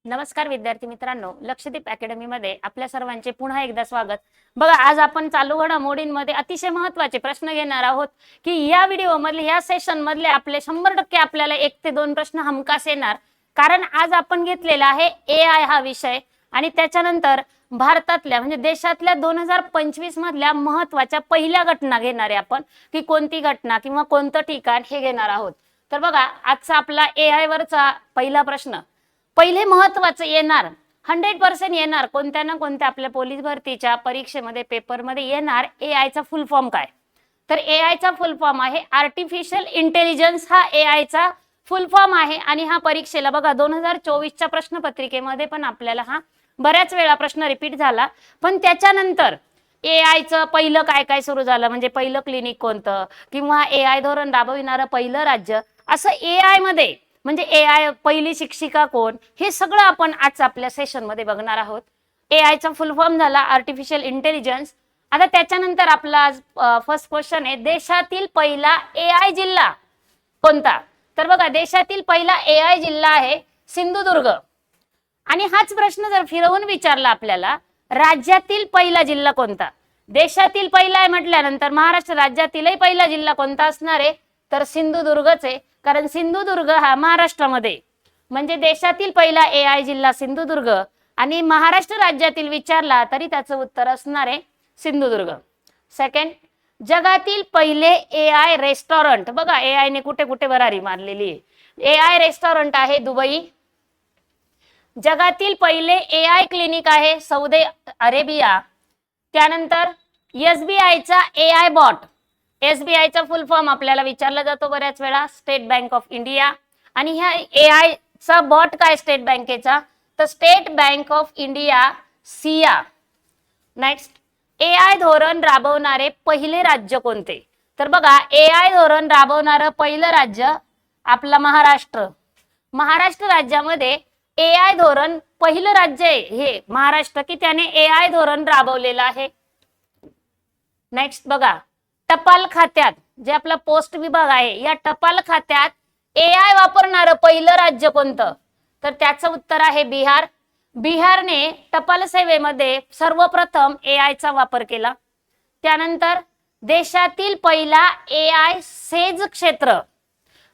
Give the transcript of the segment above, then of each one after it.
नमस्कार विद्यार्थी मित्रांनो, लक्षदीप अकॅडमी मध्ये आपल्या सर्वांचे पुन्हा एकदा स्वागत. बघा, आज आपण चालू घडामोडींमध्ये अतिशय महत्त्वाचे प्रश्न घेणार आहोत की या व्हिडिओ मधले, या सेशन मधले आपले 100% आपल्याला 1 ते 2 प्रश्न हमखास येणार. कारण आज आपण घेतलेला आहे AI हा विषय आणि त्याच्यानंतर भारतातल्या म्हणजे देशातल्या 2025 मधल्या महत्त्वाच्या पहिल्या घटना घेणार आहे आपण, की कोणती घटना किंवा कोणतं ठिकाण हे घेणार आहोत. तर बघा, आजचा आपला AI वरचा पहिला प्रश्न, पहिले महत्त्वाचं येणार, 100% येणार, कोणत्या ना कोणत्या आपल्या पोलीस भरतीच्या परीक्षेमध्ये पेपरमध्ये येणार, AI चा फुल फॉर्म काय? तर AI चा फुल फॉर्म आहे आर्टिफिशियल इंटेलिजन्स. हा AI चा फुल फॉर्म आहे आणि हा परीक्षेला बघा 2024च्या प्रश्नपत्रिकेमध्ये पण आपल्याला हा बऱ्याच वेळा प्रश्न रिपीट झाला. पण त्याच्यानंतर AI चं पहिलं काय काय सुरू झालं, म्हणजे पहिलं क्लिनिक कोणतं किंवा AI धोरण राबविणारं पहिलं राज्य, असं AI मध्ये म्हणजे AI पहिली शिक्षिका कोण, हे सगळं आपण आज आपल्या सेशन मध्ये बघणार आहोत. AI चा फुल फॉर्म झाला आर्टिफिशियल इंटेलिजन्स. आता त्याच्यानंतर आपला फर्स्ट क्वेश्चन आहे, देशातील पहिला AI जिल्हा कोणता? तर बघा, देशातील पहिला AI जिल्हा आहे सिंधुदुर्ग. आणि हाच प्रश्न जर फिरवून विचारला आपल्याला, राज्यातील पहिला जिल्हा कोणता? देशातील पहिला आहे म्हटल्यानंतर महाराष्ट्र राज्यातीलही पहिला जिल्हा कोणता असणार आहे? तर सिंधुदुर्गच आहे. कारण सिंधुदुर्ग हा महाराष्ट्रामध्ये, म्हणजे देशातील पहिला AI जिल्हा सिंधुदुर्ग आणि महाराष्ट्र राज्यातील विचारला तरी त्याचं उत्तर असणार आहे सिंधुदुर्ग. सेकंड, जगातील पहिले AI रेस्टॉरंट. बघा, AI ने कुठे कुठे भरारी मारलेली आहे. AI रेस्टॉरंट आहे दुबई. जगातील पहिले AI क्लिनिक आहे सौदी अरेबिया. त्यानंतर SBI चा AI बॉट. SBI चा फुल फॉर्म आपल्याला विचारला जातो बऱ्याच वेळा, स्टेट बँक ऑफ इंडिया. आणि ह्या AI चा बॉट काय स्टेट बँकेचा? तर state bank of India Siya. Next, AI धोरण राबवणारे पहिले राज्य कोणते? तर बघा, AI धोरण राबवणारं पहिलं राज्य आपला महाराष्ट्र. महाराष्ट्र राज्यामध्ये AI धोरण पहिलं राज्य आहे हे महाराष्ट्र, की त्याने AI धोरण राबवलेलं आहे. नेक्स्ट बघा, टपाल खात्यात जे आपला पोस्ट विभाग आहे, या टपाल खात्यात AI वापरणारं पहिलं राज्य कोणतं? तर त्याचं उत्तर आहे बिहार. बिहारने टपाल सेवेमध्ये सर्वप्रथम AI चा वापर केला. त्यानंतर देशातील पहिला AI सेज क्षेत्र,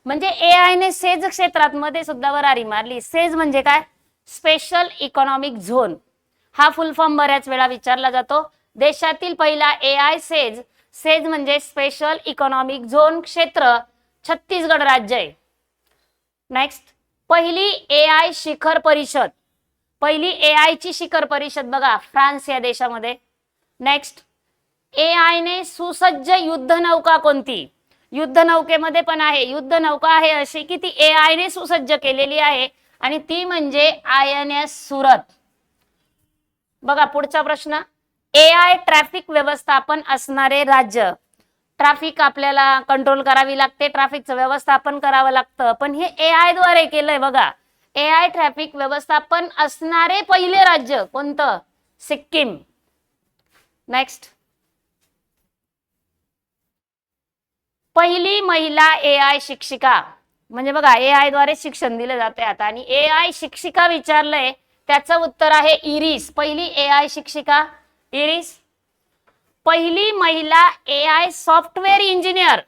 म्हणजे AI ने सेज क्षेत्रात मध्ये सुद्धा भरारी मारली. सेज म्हणजे काय? Special economic zone. हा फुल फॉर्म बऱ्याच वेळा विचारला जातो. देशातील पहिला AI सेज, सेज म्हणजे स्पेशल इकॉनॉमिक झोन क्षेत्र, छत्तीसगड राज्य आहे. नेक्स्ट, पहिली AI शिखर परिषद. पहिली AI ची शिखर परिषद बघा फ्रान्स या देशामध्ये. नेक्स्ट, AI ने सुसज्ज युद्धनौका कोणती? युद्धनौकेमध्ये पण आहे, युद्धनौका आहे अशी की ती AI ने सुसज्ज केलेली आहे आणि ती म्हणजे INS सुरत. बघा पुढचा प्रश्न, AI ट्रॅफिक व्यवस्थापन असणारे राज्य. ट्रॅफिक आपल्याला कंट्रोल करावी लागते, ट्रॅफिकचं व्यवस्थापन करावं लागतं, पण हे AI द्वारे केलंय. बघा, AI ट्रॅफिक व्यवस्थापन असणारे पहिले राज्य कोणतं? सिक्कीम. नेक्स्ट, पहिली महिला AI शिक्षिका. म्हणजे बघा, AI द्वारे शिक्षण दिले जाते आता, आणि AI शिक्षिका विचारलंय, त्याचं उत्तर आहे इरिस. पहिली AI शिक्षिका इरिस. पहिली महिला AI सॉफ्टवेअर इंजिनियर.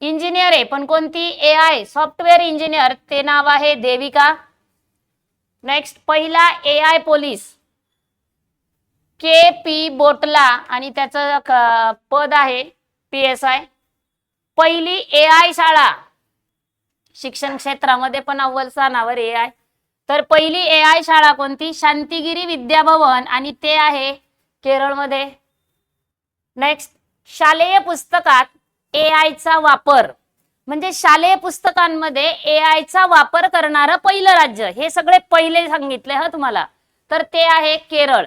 इंजिनियर आहे पण कोणती? AI सॉफ्टवेअर इंजिनियर, ते नाव आहे देविका. नेक्स्ट, पहिला AI पोलीस KP बोटला आणि त्याचं पद आहे PSI. पहिली AI शाळा, शिक्षण क्षेत्रामध्ये पण अव्वल स्थानावर AI. तर पहिली AI शाळा कोणती? शांतिगिरी विद्याभवन आणि ते आहे केरळमध्ये. नेक्स्ट, शालेय पुस्तकात AI चा वापर, म्हणजे शालेय पुस्तकांमध्ये AI चा वापर करणारं पहिलं राज्य. हे सगळे पहिले सांगितले हा तुम्हाला, तर ते आहे केरळ.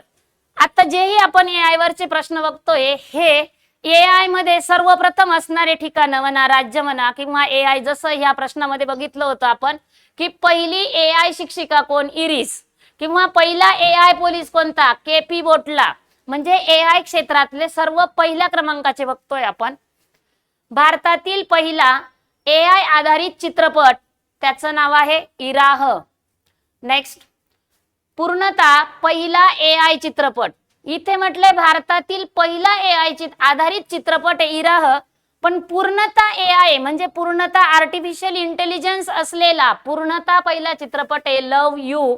आता जेही आपण AI वरचे प्रश्न बघतोय, हे AI मध्ये सर्वप्रथम असणारे ठिकाण म्हणा, राज्य म्हणा, किंवा AI जसं ह्या प्रश्नामध्ये बघितलं होतं आपण की पहिली AI शिक्षिका कोण? इरिस. किंवा पहिला AI पोलीस कोणता? KP बोटला. म्हणजे AI क्षेत्रातले सर्व पहिल्या क्रमांकाचे बघतोय आपण. भारतातील पहिला AI आधारित चित्रपट त्याचं नाव आहे इराह. नेक्स्ट, पूर्णतः पहिला AI चित्रपट. इथे म्हटलंय भारतातील पहिला AI आधारित चित्रपट आहे इराह, पण पूर्णतः AI म्हणजे पूर्णतः आर्टिफिशियल इंटेलिजन्स असलेला पूर्णतः पहिला चित्रपट आहे लव यू.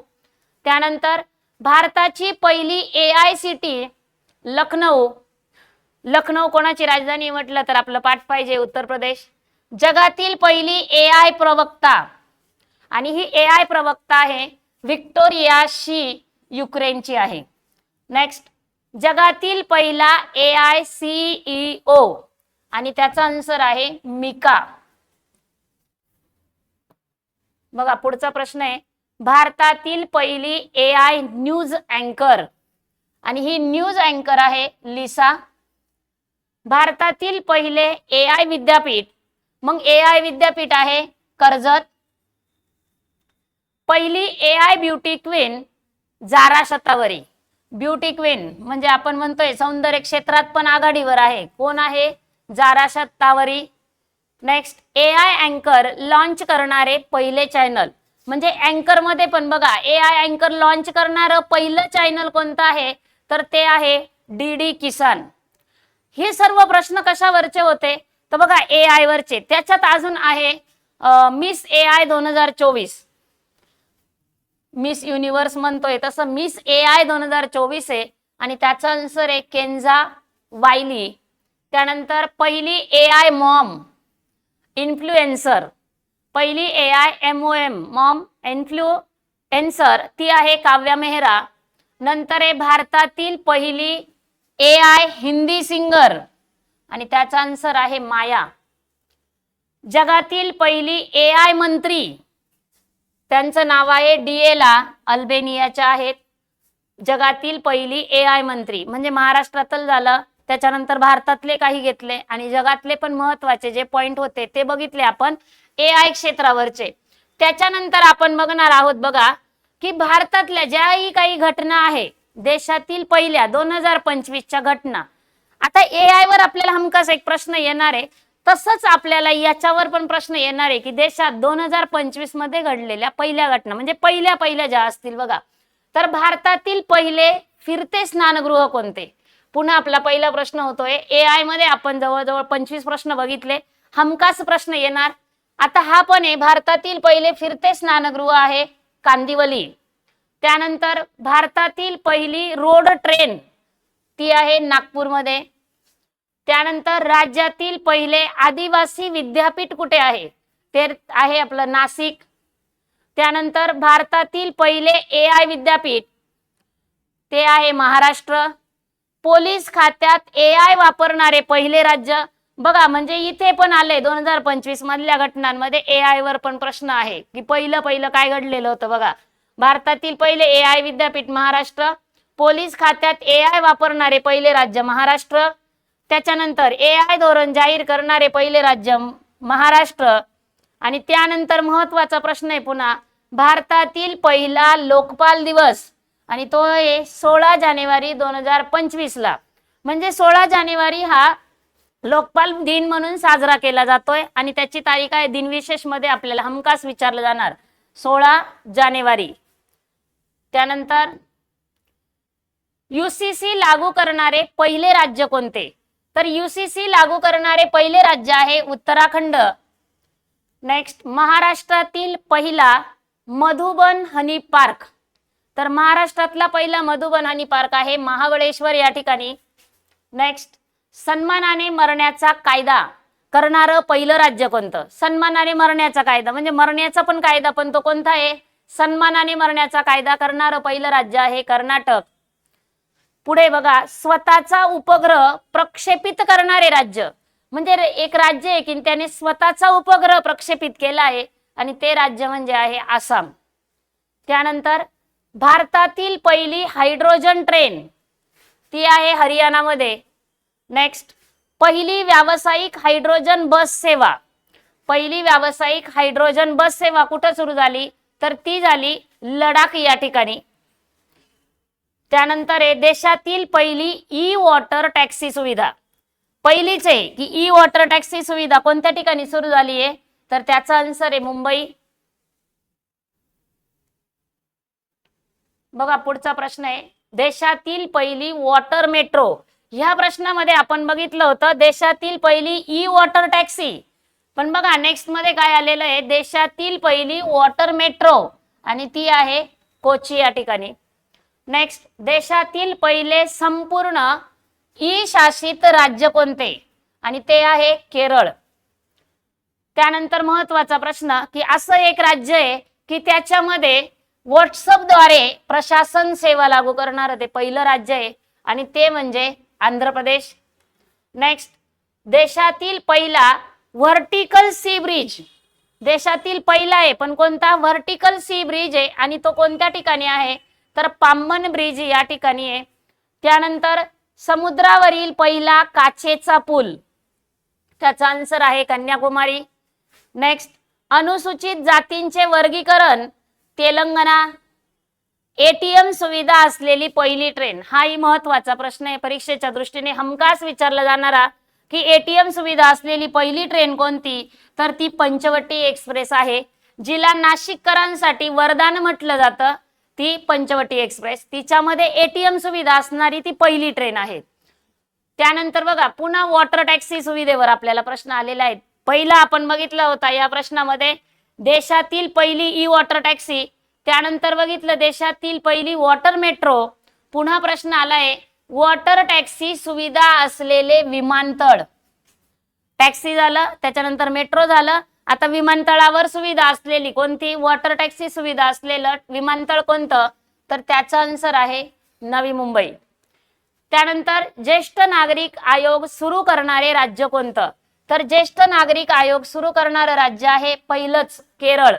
त्यानंतर भारताची पहिली AI सिटी लखनौ. लखनौ कोणाची राजधानी म्हटलं तर आपलं पाठ पाहिजे उत्तर प्रदेश. जगातील पहिली AI प्रवक्ता, आणि ही AI प्रवक्ता आहे व्हिक्टोरिया शी, युक्रेनची आहे. नेक्स्ट, जगातील पहिला AI CEO, आणि त्याचा आन्सर आहे मिका. बघा पुढचा प्रश्न आहे, भारतातील पहिली AI न्यूज अँकर, आणि ही न्यूज अँकर आहे लिसा. भारतातील पहिले AI विद्यापीठ, मग AI विद्यापीठ आहे कर्जत. पहिली AI ब्युटी क्वीन जारा शतावरी. ब्युटी क्वीन म्हणजे आपण म्हणतोय सौंदर्य क्षेत्रात पण आघाडीवर आहे, कोण आहे? जारा शतावरी. नेक्स्ट, AI अँकर लॉन्च करणारे पहिले चॅनल, म्हणजे अँकर मध्ये पण बघा AI अँकर लॉन्च करणारं पहिलं चॅनल कोणतं आहे तर ते आहे DD किसान. हे सर्व प्रश्न कशावरचे होते तर बघा AI वरचे. त्याच्यात अजून आहे मिस AI 2024, मिस युनिव्हर्स म्हणतोय तसं मिस AI 2024 आहे, आणि त्याचा आन्सर आहे केन्झा वायली. त्यानंतर पहिली AI मॉम इन्फ्लुएन्सर, पहिली AI MOM मॉम इन्फ्लुएन्सर ती आहे काव्या मेहरा. नंतर आहे भारतातील पहिली AI हिंदी सिंगर, आणि त्याचा आन्सर आहे माया. जगातील पहिली AI मंत्री, त्यांचं नाव आहे डिएला, अल्बेनियाच्या आहेत. जगातील पहिली AI मंत्री म्हणजे महाराष्ट्रातलं झालं, त्याच्यानंतर भारतातले काही घेतले आणि जगातले पण महत्वाचे जे पॉइंट होते ते बघितले आपण AI क्षेत्रावरचे. त्याच्यानंतर आपण बघणार आहोत बघा की भारतातल्या ज्याही काही घटना आहे देशातील पहिल्या 2025च्या घटना. आता AI वर आपल्याला हमखास एक प्रश्न येणार आहे, तसंच आपल्याला याच्यावर पण प्रश्न येणार आहे की देशात 2025 मध्ये घडलेल्या पहिल्या घटना म्हणजे पहिल्या ज्या असतील बघा, तर भारतातील पहिले फिरते स्नानगृह कोणते. पुन्हा आपला पहिला प्रश्न होतोय AI मध्ये आपण जवळजवळ 25 प्रश्न बघितले, हमखास प्रश्न येणार. आता हा पण आहे, भारतातील पहिले फिरते स्नानगृह आहे कांदिवली. त्यानंतर भारतातील पहिली रोड ट्रेन ती आहे नागपूरमध्ये. त्यानंतर राज्यातील पहिले आदिवासी विद्यापीठ कुठे आहे ते आहे आपलं नाशिक. त्यानंतर भारतातील पहिले AI विद्यापीठ ते आहे महाराष्ट्र. पोलीस खात्यात AI वापरणारे पहिले राज्य बघा, म्हणजे इथे पण आले 2025 मधल्या घटनांमध्ये AI वर पण प्रश्न आहे की पहिलं काय घडलेलं होतं बघा. भारतातील पहिले AI विद्यापीठ महाराष्ट्र. पोलीस खात्यात AI वापरणारे पहिले राज्य महाराष्ट्र. त्याच्यानंतर AI धोरण जाहीर करणारे पहिले राज्य महाराष्ट्र. आणि त्यानंतर महत्वाचा प्रश्न आहे पुन्हा, भारतातील पहिला लोकपाल दिवस, आणि तो आहे 16 जानेवारी 2025 ला. म्हणजे 16 जानेवारी हा लोकपाल दिन म्हणून साजरा केला जातोय, आणि त्याची तारीख आहे दिनविशेष मध्ये आपल्याला हमखास विचारलं जाणार 16 जानेवारी. त्यानंतर UCC लागू करणारे पहिले राज्य कोणते, तर UCC लागू करणारे पहिले राज्य आहे उत्तराखंड. नेक्स्ट, महाराष्ट्रातील पहिला मधुबन हनी पार्क, तर महाराष्ट्रातला पहिला मधुबन हनी पार्क आहे महाबळेश्वर या ठिकाणी. नेक्स्ट, सन्मानाने मरण्याचा कायदा करणारं पहिलं राज्य कोणतं. सन्मानाने मरण्याचा कायदा म्हणजे मरण्याचा पण कायदा, पण तो कोणता आहे, सन्मानाने मरण्याचा कायदा करणारं पहिलं राज्य आहे कर्नाटक. पुढे बघा, स्वतःचा उपग्रह प्रक्षेपित करणारे राज्य, म्हणजे एक राज्य आहे की त्याने स्वतःचा उपग्रह प्रक्षेपित केला आहे, आणि ते राज्य म्हणजे आहे आसाम. त्यानंतर भारतातील पहिली हायड्रोजन ट्रेन ती आहे हरियाणामध्ये. नेक्स्ट, पहिली व्यावसायिक हायड्रोजन बस सेवा, पहिली व्यावसायिक हायड्रोजन बस सेवा कुठे सुरू झाली तर ती झाली लडाख या ठिकाणी. त्यानंतर आहे देशातील पहिली ई वॉटर टॅक्सी सुविधा, पहिलीच आहे की ई वॉटर टॅक्सी सुविधा कोणत्या ठिकाणी सुरू झाली आहे तर त्याचा आन्सर आहे मुंबई. बघा पुढचा प्रश्न आहे, देशातील पहिली वॉटर मेट्रो. ह्या प्रश्नामध्ये आपण बघितलं होतं देशातील पहिली ई वॉटर टॅक्सी, पण बघा नेक्स्ट मध्ये काय आलेलं आहे, देशातील पहिली वॉटर मेट्रो आणि ती आहे कोची या ठिकाणी. नेक्स्ट, देशातील पहिले संपूर्ण ई शासित राज्य कोणते, आणि ते आहे केरळ. त्यानंतर महत्वाचा प्रश्न की असं एक राज्य आहे की त्याच्यामध्ये व्हॉट्सअपद्वारे प्रशासन सेवा लागू करणारं ते पहिलं राज्य आहे आणि ते म्हणजे आंध्र प्रदेश. नेक्स्ट, देशातील पहिला व्हर्टिकल सी ब्रिज, देशातील पहिला आहे पण कोणता, व्हर्टिकल सी ब्रिज आहे आणि तो कोणत्या ठिकाणी आहे, तर पाम्बन ब्रिज या ठिकाणी आहे. त्यानंतर समुद्रावरील पहिला काचेचा पूल, त्याचा आन्सर आहे कन्याकुमारी. नेक्स्ट, अनुसूचित जातींचे वर्गीकरण तेलंगणा. एटीएम सुविधा असलेली पहिली ट्रेन, हाही महत्वाचा प्रश्न आहे परीक्षेच्या दृष्टीने हमखास विचारला जाणारा की एटीएम सुविधा असलेली पहिली ट्रेन कोणती, तर ती पंचवटी एक्सप्रेस आहे, जिला नाशिककरांसाठी वरदान म्हटलं जातं. ती पंचवटी एक्सप्रेस, तिच्यामध्ये एटीएम सुविधा असणारी ती पहिली ट्रेन आहे. त्यानंतर बघा पुन्हा वॉटर टॅक्सी सुविधेवर आपल्याला प्रश्न आलेला आहे. पहिला आपण बघितला होता या प्रश्नामध्ये देशातील पहिली ई वॉटर टॅक्सी, त्यानंतर बघितलं देशातील पहिली वॉटर मेट्रो, पुन्हा प्रश्न आलाय वॉटर टॅक्सी सुविधा असलेले विमानतळ. टॅक्सी झालं, त्याच्यानंतर मेट्रो झालं, आता विमानतळावर सुविधा असलेली कोणती, वॉटर टॅक्सी सुविधा असलेलं विमानतळ कोणतं, तर त्याचा आन्सर आहे नवी मुंबई. त्यानंतर ज्येष्ठ नागरिक आयोग सुरू करणारे राज्य कोणतं, तर ज्येष्ठ नागरिक आयोग सुरू करणारं राज्य आहे पहिलंच केरळ.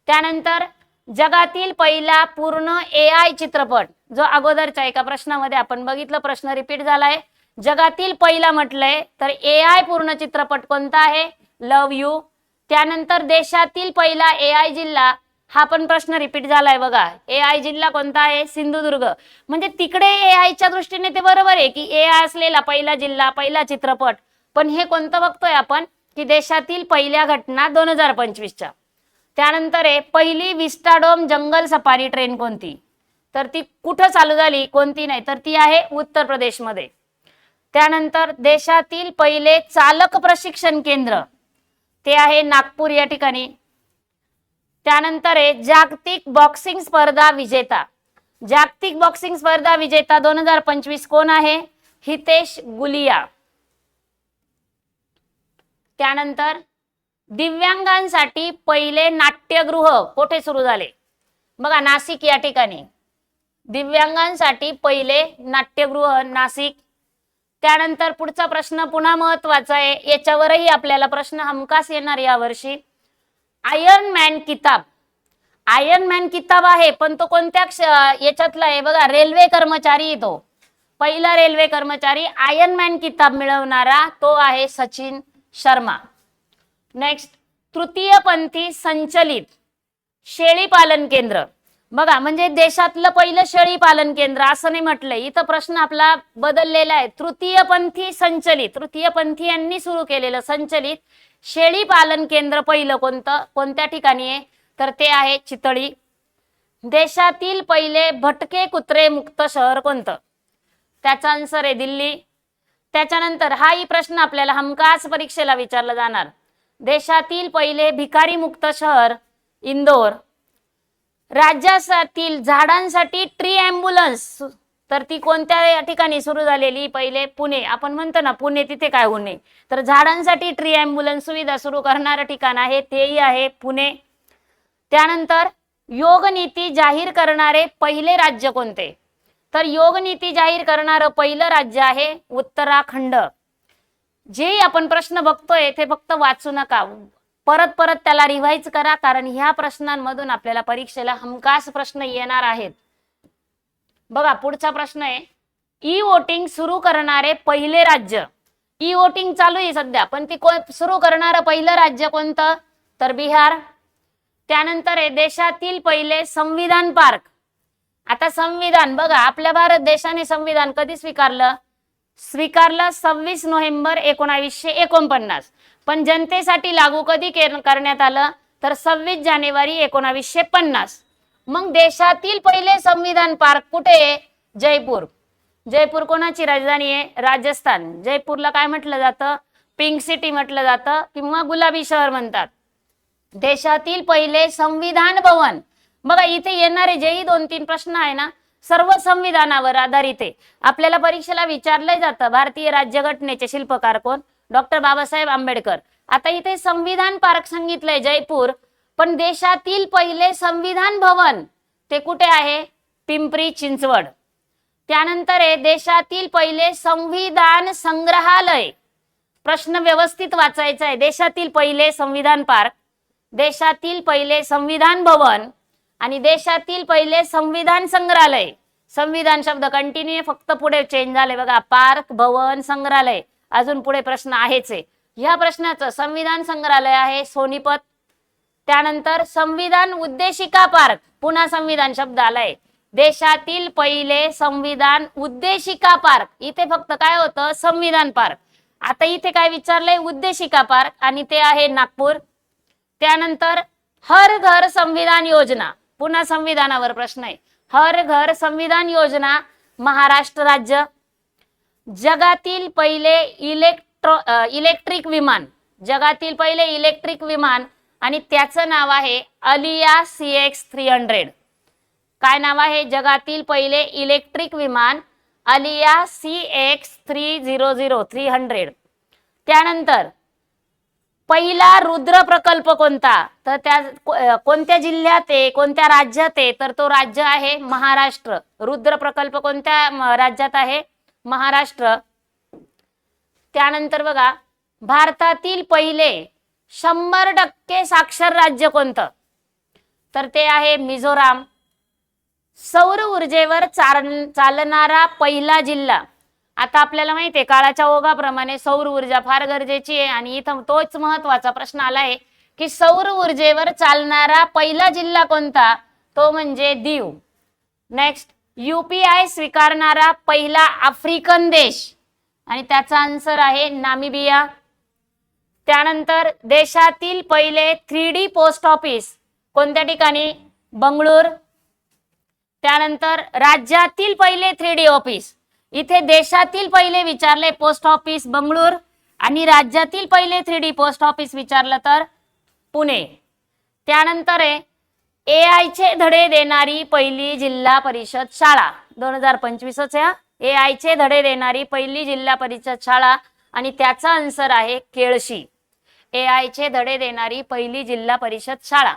त्यानंतर जगातील पहिला पूर्ण एआय चित्रपट, जो अगोदरच्या एका प्रश्नामध्ये आपण बघितलं, प्रश्न रिपीट झालाय, जगातील पहिला म्हटलंय तर एआय पूर्ण चित्रपट कोणता आहे, लव यू. त्यानंतर देशातील पहिला एआय जिल्हा, हा पण प्रश्न रिपीट झालाय बघा, एआय जिल्हा कोणता आहे, सिंधुदुर्ग. म्हणजे तिकडे एआयच्या दृष्टीने ते बरोबर आहे की एआय असलेला पहिला जिल्हा पहिला चित्रपट, पण हे कोणतं बघतोय आपण की देशातील पहिल्या घटना 2025च्या. त्यानंतर आहे पहिली विस्टाडोम जंगल सफारी ट्रेन कोणती, तर ती कुठं चालू झाली, कोणती नाही, तर ती आहे उत्तर प्रदेशमध्ये. त्यानंतर देशातील पहिले चालक प्रशिक्षण केंद्र, ते आहे नागपूर या ठिकाणी. त्यानंतर आहे जागतिक बॉक्सिंग स्पर्धा विजेता, जागतिक बॉक्सिंग स्पर्धा विजेता 2025 कोण आहे, हितेश गुलिया. त्यानंतर दिव्यांगांसाठी पहिले नाट्यगृह कुठे सुरू झाले, बघा नाशिक या ठिकाणी, दिव्यांगांसाठी पहिले नाट्यगृह नाशिक. त्यानंतर पुढचा प्रश्न पुन्हा महत्वाचा आहे, याच्यावरही आपल्याला प्रश्न हमखास येणार यावर्षी. आयर्न मॅन किताब, आयर्न मॅन किताब आहे पण तो कोणत्या याच्यातला आहे, बघा रेल्वे कर्मचारी, तो पहिला रेल्वे कर्मचारी आयर्न मॅन किताब मिळवणारा तो आहे सचिन शर्मा. नेक्स्ट, तृतीयपंथी संचलित शेळी पालन केंद्र, बघा म्हणजे देशातलं पहिलं शेळी पालन केंद्र असं नाही म्हटलंय, इथं प्रश्न आपला बदललेला आहे. तृतीयपंथी संचलित, तृतीयपंथी यांनी सुरू केलेलं संचलित शेळी पालन केंद्र पहिलं कोणतं, कोणत्या ठिकाणी आहे, तर ते आहे चितळी. देशातील पहिले भटके कुत्रे मुक्त शहर कोणतं, त्याचा आन्सर आहे दिल्ली. त्याच्यानंतर हाही प्रश्न आपल्याला हमखास परीक्षेला विचारला जाणार, देशातील पहिले भिकारी मुक्त शहर इंदोर. राज्यातील झाडांसाठी ट्री ॲम्ब्युलन्स, तर ती कोणत्या ठिकाणी सुरू झालेली, पहिले पुणे. आपण म्हणतो ना पुणे तिथे काय होऊ नये, तर झाडांसाठी ट्री ॲम्ब्युलन्स सुविधा सुरू करणारं ठिकाण आहे तेही आहे पुणे. त्यानंतर योग नीती जाहीर करणारे पहिले राज्य कोणते, तर योग नीती जाहीर करणारं पहिलं राज्य आहे उत्तराखंड. जे आपण प्रश्न बघतोय ते फक्त वाचू नका, परत परत त्याला रिवाइज करा, कारण ह्या प्रश्नांमधून आपल्याला परीक्षेला हमखास प्रश्न येणार आहेत. बघा पुढचा प्रश्न आहे, ई वोटिंग सुरू करणारे पहिले राज्य, ई वोटिंग चालू आहे सध्या पण ती सुरू करणारं पहिलं राज्य कोणतं, तर बिहार. त्यानंतर आहे देशातील पहिले संविधान पार्क. आता संविधान बघा, आपल्या भारत देशाने संविधान कधी स्वीकारलं, 26 नोव्हेंबर 1949, पण जनतेसाठी लागू कधी करण्यात आलं, तर 26 जानेवारी 1950. मग देशातील पहिले संविधान पार्क कुठे आहे? जयपूर. जयपूर कोणाची राजधानी आहे? राजस्थान. जयपूरला काय म्हटलं जातं? पिंक सिटी म्हटलं जातं किंवा गुलाबी शहर म्हणतात. देशातील पहिले संविधान भवन. बघा इथे येणारे जेही 2-3 प्रश्न आहे ना, सर्व संविधानावर आधारित आहे. आपल्याला परीक्षेला विचारलं जातं भारतीय राज्यघटनेचे शिल्पकार कोण? डॉक्टर बाबासाहेब आंबेडकर. आता इथे संविधान पार्क सांगितलंय जयपूर, पण देशातील पहिले संविधान भवन ते कुठे आहे? पिंपरी चिंचवड. त्यानंतर आहे देशातील पहिले संविधान संग्रहालय. प्रश्न व्यवस्थित वाचायचा आहे. देशातील पहिले संविधान पार्क, देशातील पहिले संविधान भवन आणि देशातील पहिले संविधान संग्रहालय. संविधान शब्द कंटिन्यू, फक्त पुढे चेंज झाले बघा, पार्क, भवन, संग्रहालय. अजून पुढे प्रश्न आहेच आहे. ह्या प्रश्नाचं संविधान संग्रहालय आहे सोनीपत. त्यानंतर संविधान उद्देशिका पार्क, पुन्हा संविधान शब्द आलाय. देशातील पहिले संविधान उद्देशिका पार्क. इथे फक्त काय होतं? संविधान पार्क. आता इथे काय विचारलंय? उद्देशिका पार्क, आणि ते आहे नागपूर. त्यानंतर हर घर संविधान योजना, पुन्हा संविधानावर प्रश्न आहे. हर घर संविधान योजना, महाराष्ट्र राज्य. जगातील पहिले इलेक्ट्रिक विमान, जगातील पहिले इलेक्ट्रिक विमान, आणि त्याचं नाव आहे अलिया CX-300. काय नाव आहे? जगातील पहिले इलेक्ट्रिक विमान अलिया CX-300. त्यानंतर पहिला रुद्र प्रकल्प कोणता? तर त्या कोणत्या जिल्ह्यात आहे, कोणत्या राज्यात आहे? तर तो राज्य आहे महाराष्ट्र. रुद्र प्रकल्प कोणत्या राज्यात आहे? महाराष्ट्र. त्यानंतर बघा भारतातील पहिले 100% साक्षर राज्य कोणतं? तर ते आहे मिझोराम. सौर ऊर्जेवर चालणारा पहिला जिल्हा. आता आपल्याला माहिती आहे काळाच्या ओघाप्रमाणे सौर ऊर्जा फार गरजेची आहे, आणि इथं तोच महत्वाचा प्रश्न आलाय की सौर ऊर्जेवर चालणारा पहिला जिल्हा कोणता? तो म्हणजे दीव. नेक्स्ट, UPI स्वीकारणारा पहिला आफ्रिकन देश, आणि त्याचा आन्सर आहे नामिबिया. त्यानंतर देशातील पहिले 3D पोस्ट ऑफिस कोणत्या ठिकाणी? बंगळूर. त्यानंतर राज्यातील पहिले 3D ऑफिस, इथे देशातील पहिले विचारले पोस्ट ऑफिस बंगळूर, आणि राज्यातील पहिले 3D पोस्ट ऑफिस विचारलं तर पुणे. त्यानंतर आहे AI चे धडे देणारी पहिली जिल्हा परिषद शाळा. 2025च आहे. AI चे धडे देणारी पहिली जिल्हा परिषद शाळा, आणि त्याचा आन्सर आहे केळशी. AI चे धडे देणारी पहिली जिल्हा परिषद शाळा.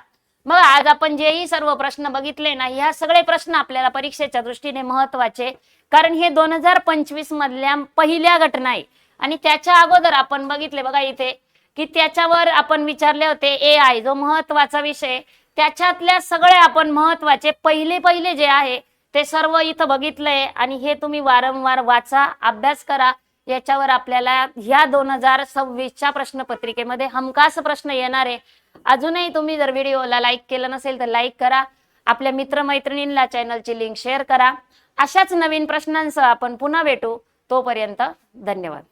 मग आज आपण जेही सर्व प्रश्न बघितले ना, ह्या सगळे प्रश्न आपल्याला परीक्षेच्या दृष्टीने महत्वाचे, कारण हे 2025 मधल्या पहिल्या घटना आहे. आणि त्याच्या अगोदर आपण बघितले बघा इथे की त्याच्यावर आपण विचारले होते AI जो महत्वाचा विषय, त्याच्यातल्या सगळे आपण महत्वाचे पहिले जे आहे ते सर्व इथं बघितलंय. आणि हे तुम्ही वारंवार वाचा, अभ्यास करा. याच्यावर आपल्याला ह्या 2026च्या प्रश्नपत्रिकेमध्ये हमखास प्रश्न येणार आहे. अजूनही तुम्ही जर व्हिडिओला लाईक केलं नसेल तर लाईक करा. आपल्या मित्रमैत्रिणींना चॅनलची लिंक शेअर करा. अशाच नवीन प्रश्नांसह आपण पुन्हा भेटू. तोपर्यंत धन्यवाद.